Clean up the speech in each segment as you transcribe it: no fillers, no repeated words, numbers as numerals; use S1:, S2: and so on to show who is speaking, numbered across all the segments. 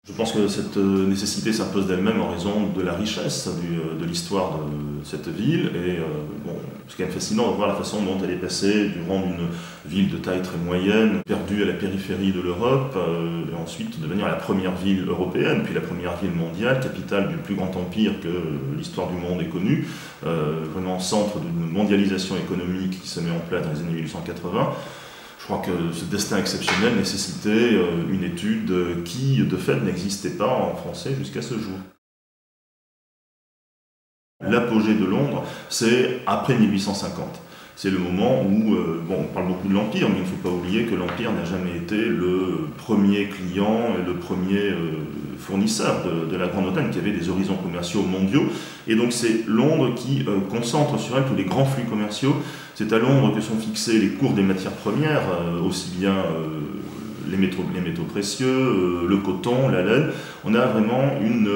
S1: Je pense que cette nécessité s'impose d'elle-même en raison de la richesse de l'histoire de cette ville. Et bon, c'est quand même fascinant de voir la façon dont elle est passée du rang d'une ville de taille très moyenne, perdue à la périphérie de l'Europe, et ensuite devenir la première ville européenne, puis la première ville mondiale, capitale du plus grand empire que l'histoire du monde ait connu, vraiment centre d'une mondialisation économique qui se met en place dans les années 1880. Je crois que ce destin exceptionnel nécessitait une étude qui, de fait, n'existait pas en français jusqu'à ce jour. L'apogée de Londres, c'est après 1850. C'est le moment où, bon, on parle beaucoup de l'Empire, mais il ne faut pas oublier que l'Empire n'a jamais été le premier client et le premier fournisseur de la Grande-Bretagne, qui avait des horizons commerciaux mondiaux. Et donc c'est Londres qui concentre sur elle tous les grands flux commerciaux. C'est à Londres que sont fixés les cours des matières premières, aussi bien les métaux précieux, le coton, la laine. On a vraiment une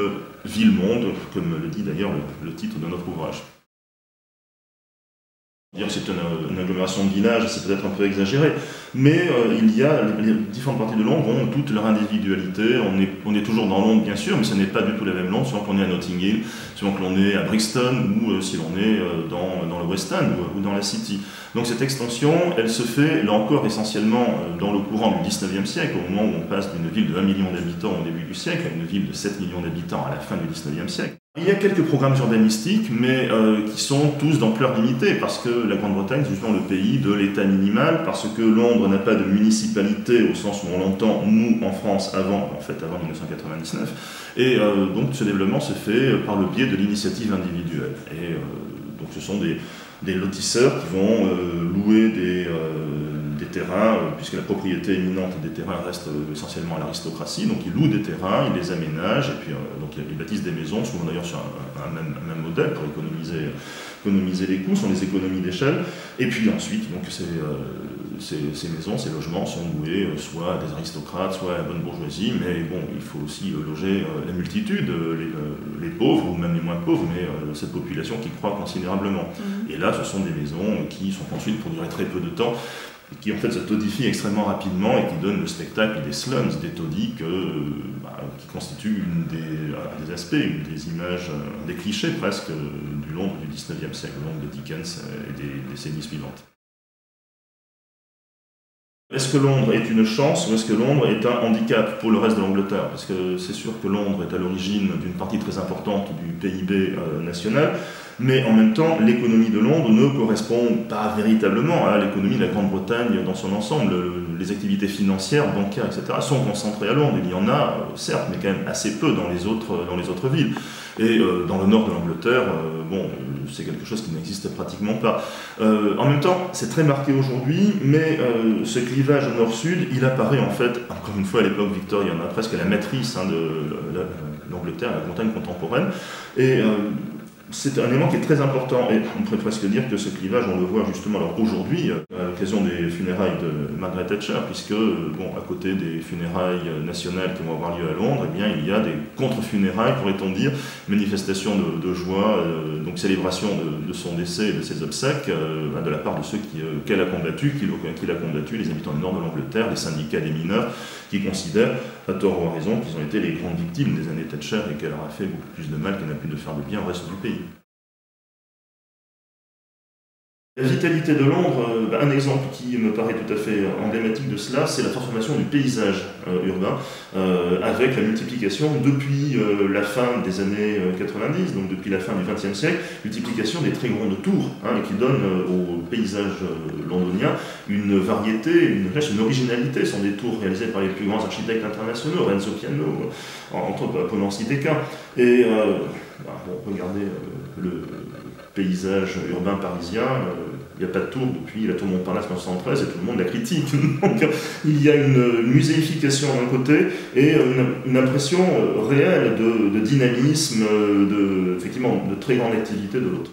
S1: ville-monde, comme le dit d'ailleurs le titre de notre ouvrage. Dire que c'est une agglomération de villages, c'est peut-être un peu exagéré, mais il y a, les différentes parties de Londres ont toutes leur individualité. On est toujours dans Londres, bien sûr, mais ce n'est pas du tout la même Londres, selon qu'on est à Notting Hill, selon que l'on est à Brixton, ou si l'on est dans le West End, ou dans la City. Donc cette extension, elle se fait, là encore, essentiellement dans le courant du 19e siècle, au moment où on passe d'une ville de 1 million d'habitants au début du siècle à une ville de 7 millions d'habitants à la fin du 19e siècle. Il y a quelques programmes urbanistiques, mais qui sont tous d'ampleur limitée, parce que la Grande-Bretagne est justement le pays de l'État minimal, parce que Londres n'a pas de municipalité au sens où on l'entend, nous, en France, avant 1999. Et donc ce développement se fait par le biais de l'initiative individuelle. Et donc ce sont des lotisseurs qui vont louer des terrains, puisque la propriété éminente des terrains reste essentiellement à l'aristocratie, donc ils louent des terrains, ils les aménagent, et puis donc ils bâtissent des maisons, souvent d'ailleurs sur un même modèle pour économiser les coûts, sont des économies d'échelle, et puis ensuite donc ces maisons, ces logements sont loués soit à des aristocrates, soit à la bonne bourgeoisie, mais bon, il faut aussi loger la multitude, les pauvres, ou même les moins pauvres, mais cette population qui croît considérablement. Et là, ce sont des maisons qui sont construites pour durer très peu de temps, qui en fait se todifient extrêmement rapidement et qui donnent le spectacle des slums, des taudis qui constituent des aspects, des images, des clichés presque du Londres du 19e siècle, le Londres de Dickens et des décennies suivantes. Est-ce que Londres est une chance ou est-ce que Londres est un handicap pour le reste de l'Angleterre? Parce que c'est sûr que Londres est à l'origine d'une partie très importante du PIB national, mais en même temps, l'économie de Londres ne correspond pas véritablement à l'économie de la Grande-Bretagne dans son ensemble. Les activités financières, bancaires, etc. sont concentrées à Londres. Il y en a, certes, mais quand même assez peu dans les autres villes. Et dans le nord de l'Angleterre, bon, c'est quelque chose qui n'existe pratiquement pas. En même temps, c'est très marqué aujourd'hui, mais ce clivage nord-sud, il apparaît en fait, encore une fois à l'époque victorienne, presque à la matrice de l'Angleterre, la Bretagne contemporaine. Et c'est un élément qui est très important, et on pourrait presque dire que ce clivage, on le voit justement aujourd'hui, à l'occasion des funérailles de Margaret Thatcher, puisque, bon, à côté des funérailles nationales qui vont avoir lieu à Londres, eh bien, il y a des contre-funérailles, pourrait-on dire, manifestations de joie, donc célébration de son décès et de ses obsèques, de la part de ceux qu'elle a combattus, qu'il a combattus, les habitants du nord de l'Angleterre, les syndicats des mineurs, qui considèrent, à tort ou à raison, qu'ils ont été les grandes victimes des années Thatcher et qu'elle leur a fait beaucoup plus de mal qu'elle n'a pu de faire de bien au reste du pays. La vitalité de Londres, un exemple qui me paraît tout à fait emblématique de cela, c'est la transformation du paysage urbain, avec la multiplication depuis la fin des années 90, donc depuis la fin du XXe siècle, multiplication des très grandes tours, qui donnent au paysage londonien une variété, une originalité. Ce sont des tours réalisées par les plus grands architectes internationaux, Renzo Piano, entre autres, pour n'en citer qu'un. Et regardez le paysage urbain parisien, il n'y a pas de tour depuis la tour Montparnasse 1913 et tout le monde la critique. Donc il y a une muséification d'un côté et une impression réelle de dynamisme, effectivement, de très grande activité de l'autre.